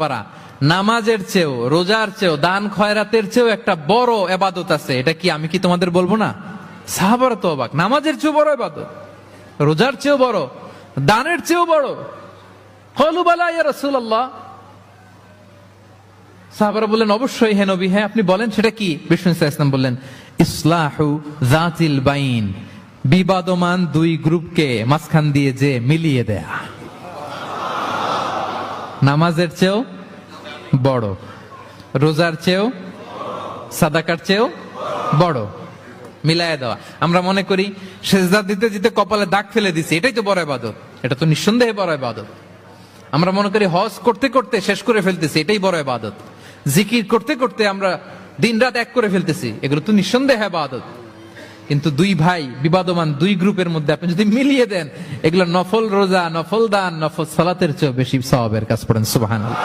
পারা নামাজের চেয়েও, রোজার চেয়েও, দান খয়রাতের চেয়েও একটা বড় ইবাদত আছে। এটা কি আমি কি তোমাদের বলবো না? সাহাবারা তো অবাক, নামাজের চেয়েও বড় ইবাদত, রোজার চেয়েও বড়, দানের চেয়েও বড়। ক্বালু বালা ইয়া রাসূলুল্লাহ। সাহাবারা বললেন অবশ্যই হে নবী, হ্যাঁ আপনি বলেন সেটা কি? বিষ্ণু সাল্লাল্লাহু আলাইহি ওয়াসাল্লাম বললেন ইসলাহু যাতিল বাইন, বিবাদমান দুই গ্রুপকে মাঝখান দিয়ে যে মিলিয়ে দেয়া। নামাজের চেয়েও বড়, রোজার চেয়েও, সাদাকার চেয়েও বড়, মিলায় দেওয়া। আমরা মনে করি সেজদা দিতে দিতে কপালে দাগ ফেলে দিছি, এটাই তো বড় ইবাদত। এটা তো নিঃসন্দেহে বড় ইবাদত। আমরা মনে করি হজ করতে করতে শেষ করে ফেলতেছি, এটাই বড় ইবাদত। জিকির করতে করতে আমরা দিন রাত এক করে ফেলতেছি, এগুলো তো নিঃসন্দেহে ইবাদত। কিন্তু দুই ভাই বিবাদমান দুই গ্রুপের মধ্যে আপনি যদি মিলিয়ে দেন, এগুলো নফল রোজা, নফল দান, নফল সালাতের চেয়ে বেশি সওয়াবের কাজ। পড়েন সুবহানাল্লাহ।